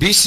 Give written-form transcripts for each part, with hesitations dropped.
20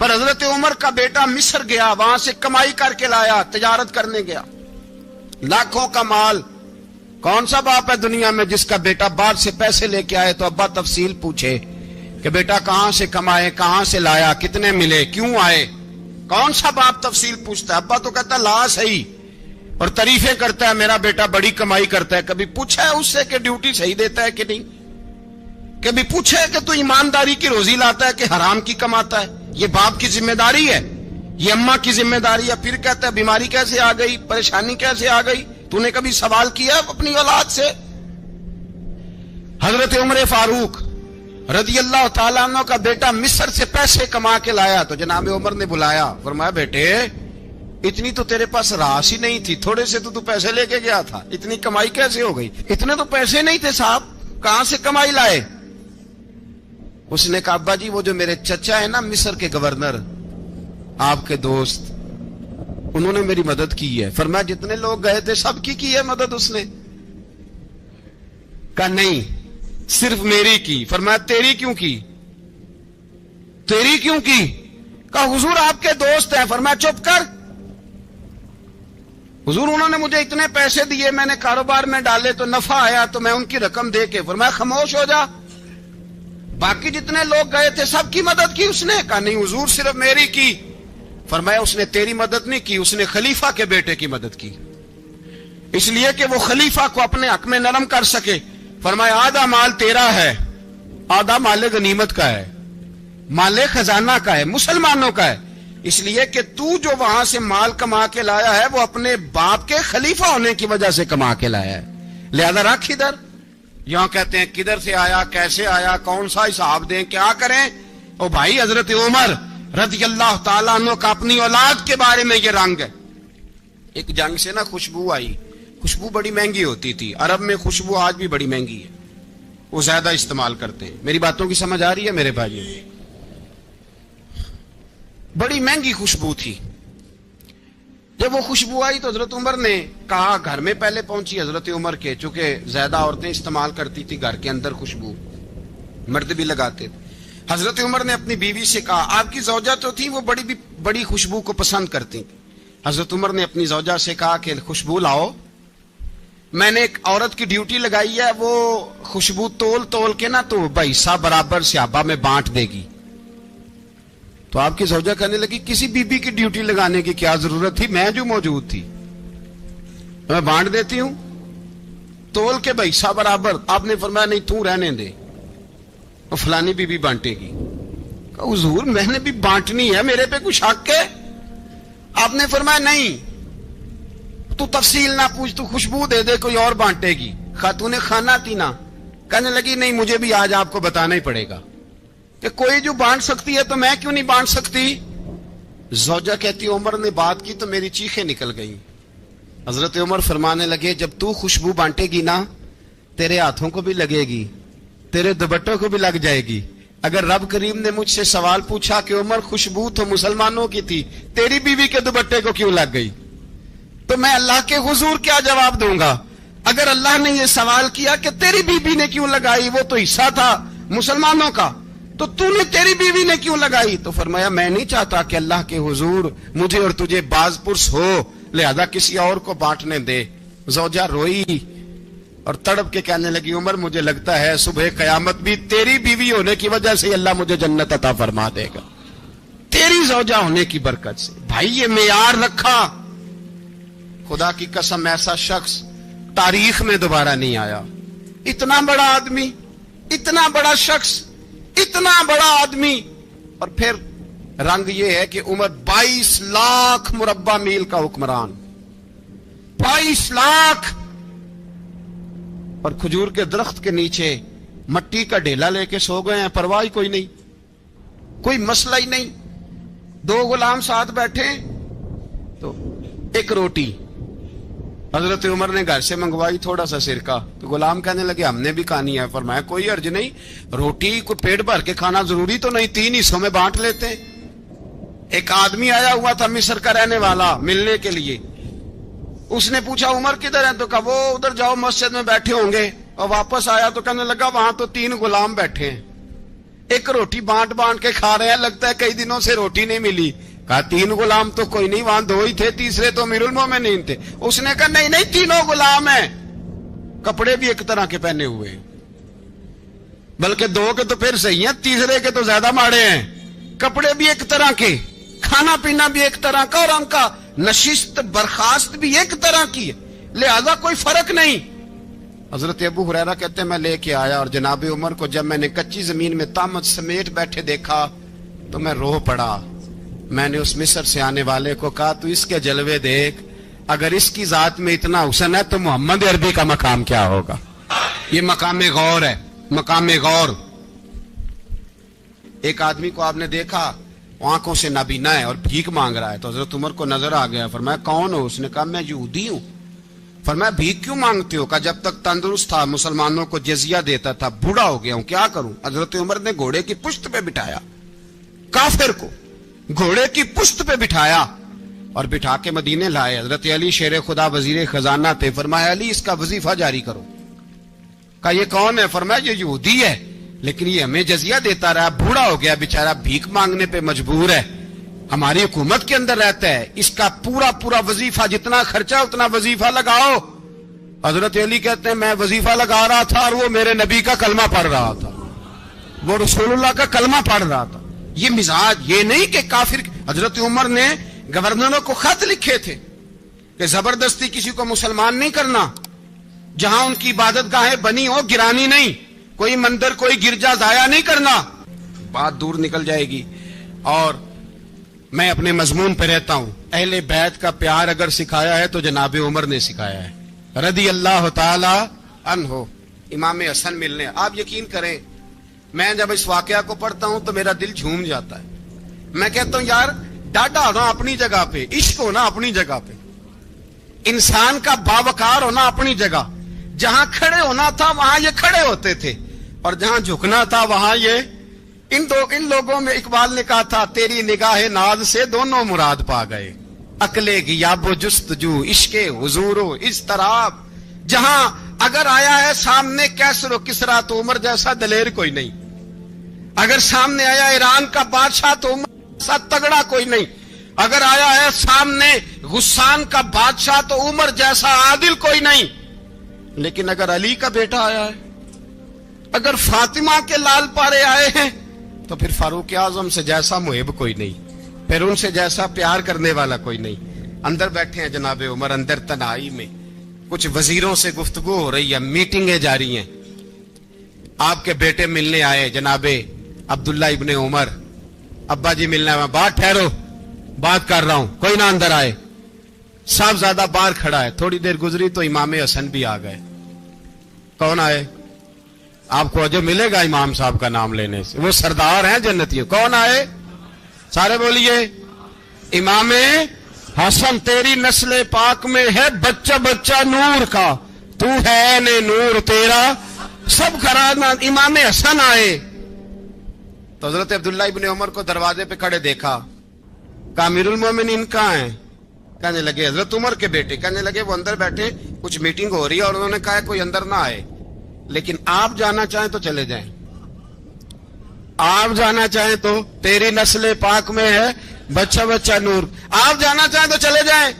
پر حضرت عمر کا بیٹا مصر گیا, وہاں سے کمائی کر کے لایا, تجارت کرنے گیا, لاکھوں کا مال. کون سا باپ ہے دنیا میں جس کا بیٹا باہر سے پیسے لے کے آئے تو ابا تفصیل پوچھے کہ بیٹا کہاں سے کمائے, کہاں سے لایا, کتنے ملے, کیوں آئے؟ کون سا باپ تفصیل پوچھتا ہے؟ ابا تو کہتا ہے لا صحیح, اور تعریفیں کرتا ہے میرا بیٹا بڑی کمائی کرتا ہے. کبھی پوچھا ہے اس سے کہ ڈیوٹی صحیح دیتا ہے کہ نہیں؟ کبھی پوچھا ہے کہ تو ایمانداری کی روزی لاتا ہے کہ حرام کی کماتا ہے؟ یہ باپ کی ذمہ داری ہے, یہ اماں کی ذمہ داری ہے. پھر کہتا ہے بیماری کیسے آ گئی, پریشانی کیسے آ گئی؟ تو نے کبھی سوال کیا اپنی اولاد سے؟ حضرت عمر فاروق رضی اللہ تعالیٰ عنہ کا بیٹا مصر سے پیسے کما کے لایا تو جناب عمر نے بلایا, فرمایا بیٹے اتنی تو تیرے پاس راس ہی نہیں تھی, تھوڑے سے تو پیسے لے کے گیا تھا, اتنی کمائی کیسے ہو گئی؟ اتنے تو پیسے نہیں تھے صاحب, کہاں سے کمائی لائے؟ اس نے کہا ابا جی وہ جو میرے چچا ہے نا مصر کے گورنر, آپ کے دوست, انہوں نے میری مدد کی ہے. فرمایا جتنے لوگ گئے تھے سب کی ہے مدد اس نے؟ کہا نہیں صرف میری کی. فرمایا تیری کیوں کی؟ تیری کیوں کی؟ کہا حضور آپ کے دوست ہیں. فرمایا چپ کر, حضور انہوں نے مجھے اتنے پیسے دیے, میں نے کاروبار میں ڈالے تو نفع آیا تو میں ان کی رقم دے کے. فرمایا خاموش ہو جا, باقی جتنے لوگ گئے تھے سب کی مدد کی اس نے؟ کہا نہیں حضور صرف میری کی. فرمایا اس نے تیری مدد نہیں کی, اس نے خلیفہ کے بیٹے کی مدد کی, اس لیے کہ وہ خلیفہ کو اپنے حق میں نرم کر سکے. فرمایا آدھا مال تیرا ہے, آدھا مال غنیمت کا ہے, مال خزانہ کا ہے, مسلمانوں کا ہے, اس لیے کہ تو جو وہاں سے مال کما کے لایا ہے وہ اپنے باپ کے خلیفہ ہونے کی وجہ سے کما کے لایا ہے, لہذا رکھ ادھر. یہاں کہتے ہیں کدھر سے آیا, کیسے آیا, کون سا حساب دیں, کیا کریں؟ او بھائی حضرت عمر رضی اللہ تعالیٰ عنہ کا اپنی اولاد کے بارے میں یہ رنگ ہے. ایک جنگ سے نا خوشبو آئی, خوشبو بڑی مہنگی ہوتی تھی, عرب میں خوشبو آج بھی بڑی مہنگی ہے, وہ زیادہ استعمال کرتے ہیں. میری باتوں کی سمجھ آ رہی ہے میرے بھائیوں؟ بڑی مہنگی خوشبو تھی. جب وہ خوشبو آئی تو حضرت عمر نے کہا, گھر میں پہلے پہنچی حضرت عمر کے, چونکہ زیادہ عورتیں استعمال کرتی تھی گھر کے اندر خوشبو, مرد بھی لگاتے تھے. حضرت عمر نے اپنی بیوی سے کہا, آپ کی زوجہ تو تھی وہ بڑی خوشبو کو پسند کرتی تھی. حضرت عمر نے اپنی زوجہ سے کہا کہ خوشبو لاؤ, میں نے ایک عورت کی ڈیوٹی لگائی ہے, وہ خوشبو تول کے نا تو بھائیسا برابر صحابہ میں بانٹ دے گی. تو آپ کی زوجہ کہنے لگی کسی بی بی کی ڈیوٹی لگانے کی کیا ضرورت تھی, میں جو موجود تھی میں بانٹ دیتی ہوں تول کے بھائیسا برابر. آپ نے فرمایا نہیں تو رہنے دے, اور فلانی بی بی بانٹے گی. کہا حضور میں نے بھی بانٹنی ہے, میرے پہ کچھ حق ہے؟ آپ نے فرمایا نہیں, تو تفصیل نہ پوچھ, تو خوشبو دے دے, کوئی اور بانٹے گی. خاتون خانہ تھی نا, کہنے لگی نہیں مجھے بھی آج آپ کو بتانا ہی پڑے گا کہ کوئی جو بانٹ سکتی ہے تو میں کیوں نہیں بانٹ سکتی؟ زوجہ کہتی عمر نے بات کی تو میری چیخیں نکل گئیں. حضرت عمر فرمانے لگے جب تو خوشبو بانٹے گی نا تیرے ہاتھوں کو بھی لگے گی, تیرے دوپٹوں کو بھی لگ جائے گی. اگر رب کریم نے مجھ سے سوال پوچھا کہ عمر خوشبو تو مسلمانوں کی تھی, تیری بیوی کے دوپٹے کو کیوں لگ گئی, تو میں اللہ کے حضور کیا جواب دوں گا؟ اگر اللہ نے یہ سوال کیا کہ تیری بیوی نے کیوں لگائی, وہ تو حصہ تھا مسلمانوں کا, تو نے تیری بیوی نے کیوں لگائی؟ تو فرمایا میں نہیں چاہتا کہ اللہ کے حضور مجھے اور تجھے باز پرس ہو, لہذا کسی اور کو بانٹنے دے. زوجہ روئی اور تڑپ کے کہنے لگی عمر مجھے لگتا ہے صبح قیامت بھی تیری بیوی ہونے کی وجہ سے اللہ مجھے جنت عطا فرما دے گا, تیری زوجہ ہونے کی برکت سے. بھائی یہ معیار رکھا, خدا کی قسم ایسا شخص تاریخ میں دوبارہ نہیں آیا. اتنا بڑا آدمی, اتنا بڑا شخص, اتنا بڑا آدمی, اور پھر رنگ یہ ہے کہ عمر 22 لاکھ مربع میل کا حکمران, 22 لاکھ, اور کھجور کے درخت کے نیچے مٹی کا ڈھیلا لے کے سو گئے ہیں, پرواہ کوئی نہیں, کوئی مسئلہ ہی نہیں. 2 غلام ساتھ بیٹھے تو ایک روٹی حضرت عمر نے گھر سے منگوائی, تھوڑا سا سرکہ, تو غلام کہنے لگے ہم نے بھی کھانی ہے. فرمایا کوئی حرج نہیں, روٹی کو پیٹ بھر کے کھانا ضروری تو نہیں, 3 حصوں میں بانٹ لیتے ہیں. ایک آدمی آیا ہوا تھا مصر کا رہنے والا ملنے کے لیے, اس نے پوچھا عمر کدھر ہے, تو کہا وہ ادھر جاؤ مسجد میں بیٹھے ہوں گے, اور واپس آیا تو کہنے لگا وہاں تو 3 غلام بیٹھے ہیں, ایک روٹی بانٹ بانٹ کے کھا رہے ہیں, لگتا ہے کئی دنوں سے روٹی نہیں ملی. کہا 3 غلام تو کوئی نہیں, وہاں 2 ہی تھے, تیسرے تو امیر المومنین تھے. اس نے کہا نہیں 3 غلام ہیں, کپڑے بھی ایک طرح کے پہنے ہوئے, بلکہ 2 کے تو پھر صحیح ہیں, تیسرے کے تو زیادہ ماڑے ہیں. کپڑے بھی ایک طرح کے, کھانا پینا بھی ایک طرح کا, اور ان کا نشست برخاست بھی ایک طرح کی ہے, لہذا کوئی فرق نہیں. حضرت ابو ہریرہ کہتے ہیں میں لے کے آیا, اور جناب عمر کو جب میں نے کچی زمین میں تامت سمیٹ بیٹھے دیکھا تو میں رو پڑا. میں نے اس مصر سے آنے والے کو کہا تو اس کے جلوے دیکھ, اگر اس کی ذات میں اتنا حسن ہے تو محمد عربی کا مقام کیا ہوگا. یہ مقام غور ہے, مقام غور. ایک آدمی کو آپ نے دیکھا آنکھوں سے نابینا ہے اور بھیک مانگ رہا ہے, تو حضرت عمر کو نظر آ گیا. فرمایا کون ہو؟ اس نے کہا میں یہودی ہوں. فرمایا بھیک کیوں مانگتے ہو؟ کہا جب تک تندرست تھا مسلمانوں کو جزیہ دیتا تھا, بوڑھا ہو گیا ہوں کیا کروں. حضرت عمر نے گھوڑے کی پشت پہ بٹھایا, کافر کو گھوڑے کی پشت پہ بٹھایا اور بٹھا کے مدینے لائے. حضرت علی شیر خدا وزیر خزانہ تھے. فرمایا علی اس کا وظیفہ جاری کرو. کہا یہ کون ہے؟ فرمایا یہ یہودی ہے, لیکن یہ ہمیں جزیہ دیتا رہا, بوڑھا ہو گیا بیچارہ, بھیک مانگنے پہ مجبور ہے, ہماری حکومت کے اندر رہتا ہے, اس کا پورا وظیفہ جتنا خرچہ اتنا وظیفہ لگاؤ. حضرت علی کہتے ہیں میں وظیفہ لگا رہا تھا اور وہ میرے نبی کا کلمہ پڑھ رہا تھا, وہ رسول اللہ کا کلمہ پڑھ رہا تھا. یہ مزاج, یہ نہیں کہ کافر. حضرت عمر نے گورنروں کو خط لکھے تھے کہ زبردستی کسی کو مسلمان نہیں کرنا, جہاں ان کی عبادت گاہیں بنی ہو گرانی نہیں, کوئی مندر کوئی گرجا ضائع نہیں کرنا. بات دور نکل جائے گی. اور میں اپنے مضمون پہ رہتا ہوں. اہل بیت کا پیار اگر سکھایا ہے تو جناب عمر نے سکھایا ہے رضی اللہ تعالی عنہ. امام حسن ملنے, آپ یقین کریں میں جب اس واقعہ کو پڑھتا ہوں تو میرا دل جھوم جاتا ہے. میں کہتا ہوں یار ڈاڈا ہونا اپنی جگہ پہ, عشق ہونا اپنی جگہ پہ, انسان کا باوقار ہونا اپنی جگہ. جہاں کھڑے ہونا تھا وہاں یہ کھڑے ہوتے تھے, اور جہاں جھکنا تھا وہاں یہ. ان لوگوں میں اقبال نے کہا تھا تیری نگاہ ناز سے دونوں مراد پا گئے, عقل غیاب و جستجو عشق حضور و اضطراب. جہاں اگر آیا ہے سامنے کیسر و کسرا تو عمر جیسا دلیر کوئی نہیں, اگر سامنے آیا ایران کا بادشاہ تو عمر جیسا تگڑا کوئی نہیں, اگر آیا ہے سامنے غسان کا بادشاہ تو عمر جیسا عادل کوئی نہیں. لیکن اگر علی کا بیٹا آیا ہے, اگر فاطمہ کے لال پارے آئے ہیں, تو پھر فاروق اعظم سے جیسا محب کوئی نہیں, پھر ان سے جیسا پیار کرنے والا کوئی نہیں. اندر بیٹھے ہیں جناب عمر, اندر تنہائی میں کچھ وزیروں سے گفتگو ہو رہی ہے, میٹنگیں جاری ہیں. آپ کے بیٹے ملنے آئے جناب عبداللہ ابن عمر, ابا جی ملنا ہے. بات ٹھہرو, بات کر رہا ہوں, کوئی نہ اندر آئے. صاحبزادہ باہر کھڑا ہے. تھوڑی دیر گزری تو امام حسن بھی آ گئے. کون آئے؟ آپ کو جو ملے گا امام صاحب کا نام لینے سے, وہ سردار ہیں جنتی. کون آئے؟ سارے بولیے امام حسن. تیری نسل پاک میں ہے بچہ بچہ نور کا, تو ہے نے نور تیرا سب کرانا. امام حسن آئے تو حضرت عبداللہ ابن عمر کو دروازے پہ کھڑے دیکھا. کہا امیر المومنین کہاں ہیں؟ کہنے لگے حضرت عمر کے بیٹے. کہنے لگے وہ اندر بیٹھے, کچھ میٹنگ ہو رہی ہے, اور انہوں نے کہا کوئی اندر نہ آئے, لیکن آپ جانا چاہیں تو چلے جائیں. آپ جانا چاہیں تو, تیری نسل پاک میں ہے بچہ بچہ نور, آپ جانا چاہیں تو چلے جائیں.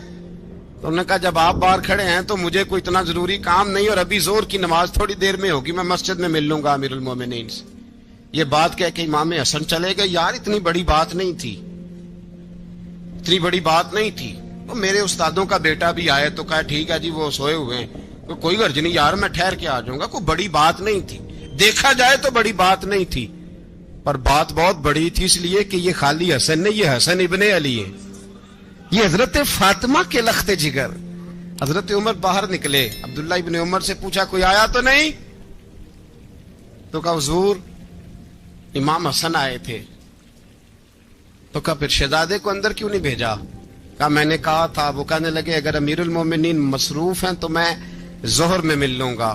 تو انہوں نے کہا جب آپ باہر کھڑے ہیں تو مجھے کوئی اتنا ضروری کام نہیں, اور ابھی زور کی نماز تھوڑی دیر میں ہوگی, میں مسجد میں مل لوں گا امیر المومنین سے. یہ بات کہہ کہ امام حسن چلے گئے. یار اتنی بڑی بات نہیں تھی, اتنی بڑی بات نہیں تھی. تو میرے استادوں کا بیٹا بھی آئے تو کہا ٹھیک ہے جی وہ سوئے ہوئے ہیں, کوئی غرض نہیں یار, میں ٹھہر کے آ جاؤں گا. کوئی بڑی بات نہیں تھی, دیکھا جائے تو بڑی بات نہیں تھی, پر بات بہت بڑی تھی اس لیے کہ یہ خالی حسن نہیں, یہ حسن ابن علی ہے, یہ حضرت فاطمہ کے لخت جگر. حضرت عمر باہر نکلے, عبداللہ ابن عمر سے پوچھا کوئی آیا تو نہیں؟ تو کہا حضور امام حسن آئے تھے. تو کہا پھر شہزادے کو اندر کیوں نہیں بھیجا؟ کہا میں نے کہا تھا. وہ کہنے لگے اگر امیر المومنین مصروف ہیں تو میں ظہر میں مل لوں گا.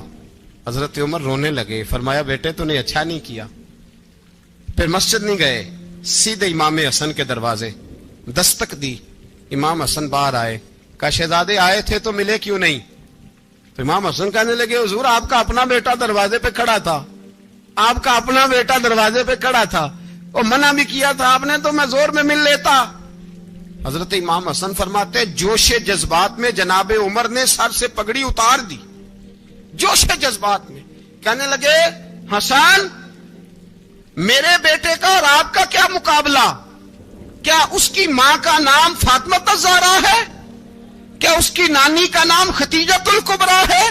حضرت عمر رونے لگے. فرمایا بیٹے تو نے اچھا نہیں کیا. پھر مسجد نہیں گئے, سیدھے امام حسن کے دروازے دستک دی. امام حسن باہر آئے. کہا شہزادے آئے تھے تو ملے کیوں نہیں؟ تو امام حسن کہنے لگے حضور آپ کا اپنا بیٹا دروازے پہ کھڑا تھا, آپ کا اپنا بیٹا دروازے پہ کھڑا تھا، وہ منع بھی کیا تھا آپ نے تو میں زور میں مل لیتا۔ حضرت امام حسن فرماتے ہیں جوش جذبات میں جناب عمر نے سر سے پگڑی اتار دی، جوش جذبات میں کہنے لگے حسن میرے بیٹے کا اور آپ کا کیا مقابلہ؟ کیا اس کی ماں کا نام فاطمہ الزہرا ہے؟ کیا اس کی نانی کا نام خدیجۃ الکبریٰ ہے؟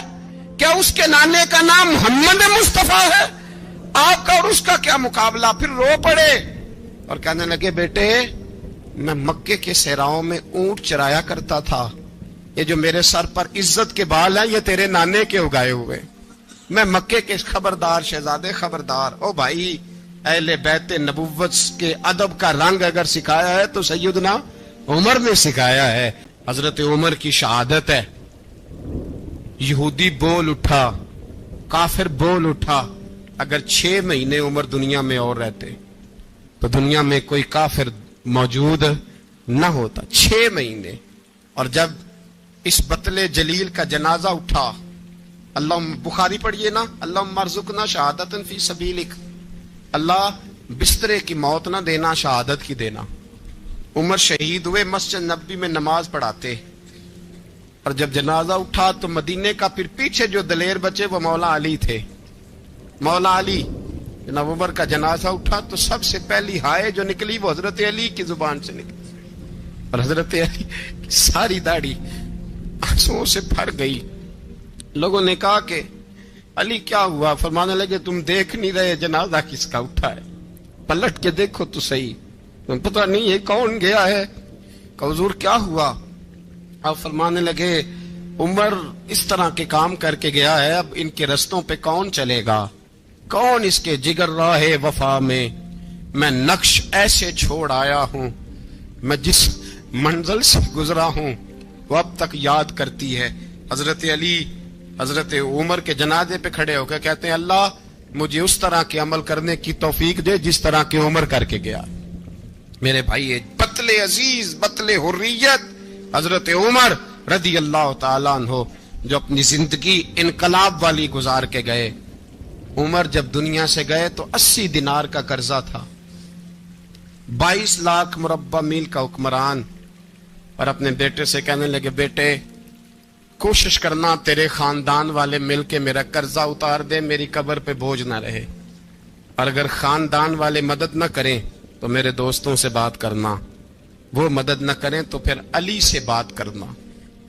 کیا اس کے نانے کا نام محمد مصطفیٰ ہے؟ آپ کا اور اس کا کیا مقابلہ؟ پھر رو پڑے اور کہنے لگے بیٹے میں مکے کے صحراؤں میں اونٹ چرایا کرتا تھا، یہ جو میرے سر پر عزت کے بال ہیں یہ تیرے نانے کے اگائے ہوئے، میں مکے کے خبردار شہزادے خبردار۔ او بھائی اہل بیت نبوت کے ادب کا رنگ اگر سکھایا ہے تو سیدنا عمر نے سکھایا ہے۔ حضرت عمر کی شہادت ہے، یہودی بول اٹھا، کافر بول اٹھا، اگر 6 مہینے عمر دنیا میں اور رہتے تو دنیا میں کوئی کافر موجود نہ ہوتا۔ 6 مہینے، اور جب اس بطل جلیل کا جنازہ اٹھا، اللہ بخاری پڑھیے نا، اللہم ارزقنا شہادتا فی سبیلک، اللہ بسترے کی موت نہ دینا، شہادت کی دینا۔ عمر شہید ہوئے، مسجد نبوی میں نماز پڑھاتے، اور جب جنازہ اٹھا تو مدینے کا پھر پیچھے جو دلیر بچے وہ مولا علی تھے۔ مولا علی، جناب عمر کا جنازہ اٹھا تو سب سے پہلی ہائے جو نکلی وہ حضرت علی کی زبان سے نکلی، اور حضرت علی کی ساری داڑھی آنسوؤں سے بھر گئی۔ لوگوں نے کہا کہ علی کیا ہوا؟ فرمانے لگے تم دیکھ نہیں رہے جنازہ کس کا اٹھا ہے، پلٹ کے دیکھو تو صحیح، تم پتہ نہیں یہ کون گیا ہے؟ کہ حضور کیا ہوا؟ آپ فرمانے لگے عمر اس طرح کے کام کر کے گیا ہے، اب ان کے رستوں پہ کون چلے گا؟ کون اس کے جگر راہ وفا میں نقش ایسے چھوڑ آیا ہوں، میں جس منزل سے گزرا ہوں وہ اب تک یاد کرتی ہے۔ حضرت علی حضرت عمر کے جنازے پہ کھڑے ہو کے کہتے ہیں اللہ مجھے اس طرح کے عمل کرنے کی توفیق دے جس طرح کے عمر کر کے گیا۔ میرے بھائی بطل عزیز، بطل حریت حضرت عمر رضی اللہ تعالیٰ عنہ جو اپنی زندگی انقلاب والی گزار کے گئے۔ عمر جب دنیا سے گئے تو 80 دینار کا قرضہ تھا، 22 لاکھ مربع میل کا حکمران، اور اپنے بیٹے سے کہنے لگے بیٹے کوشش کرنا تیرے خاندان والے مل کے میرا قرضہ اتار دے، میری قبر پہ بوجھ نہ رہے، اور اگر خاندان والے مدد نہ کریں تو میرے دوستوں سے بات کرنا، وہ مدد نہ کریں تو پھر علی سے بات کرنا۔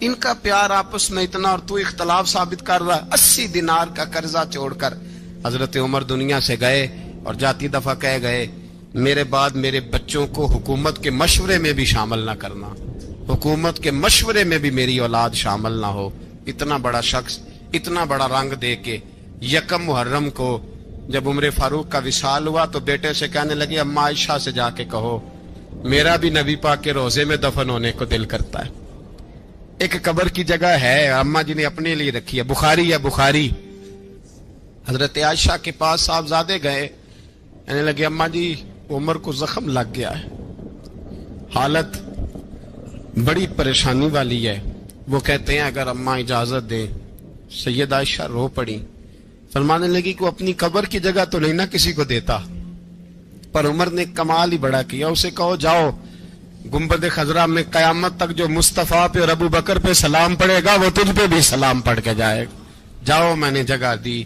ان کا پیار آپس میں اتنا اور تو اختلاف ثابت کر رہا ہے۔ 80 دینار کا قرضہ چھوڑ کر حضرت عمر دنیا سے گئے، اور جاتی دفعہ کہہ گئے میرے بعد میرے بچوں کو حکومت کے مشورے میں بھی شامل نہ کرنا، حکومت کے مشورے میں بھی میری اولاد شامل نہ ہو۔ اتنا بڑا شخص اتنا بڑا رنگ دے کے 1 محرم کو جب عمر فاروق کا وصال ہوا تو بیٹے سے کہنے لگے اماں عائشہ سے جا کے کہو میرا بھی نبی پاک کے روزے میں دفن ہونے کو دل کرتا ہے۔ ایک قبر کی جگہ ہے اماں جی نے اپنے لیے رکھی ہے، بخاری ہے بخاری۔ حضرت عائشہ کے پاس صاحبزادے گئے، کہنے لگے اماں جی عمر کو زخم لگ گیا ہے، حالت بڑی پریشانی والی ہے۔ وہ کہتے ہیں اگر اماں اجازت دیں۔ سید عائشہ رو پڑی، فرمانے لگی کہ اپنی قبر کی جگہ تو نہیں نہ کسی کو دیتا، پر عمر نے کمال ہی بڑا کیا، اسے کہو جاؤ گنبد خضرا میں قیامت تک جو مصطفیٰ پہ اور ابو بکر پہ سلام پڑے گا وہ تجھ پہ بھی سلام پڑھ کے جائے گا، جاؤ میں نے جگہ دی۔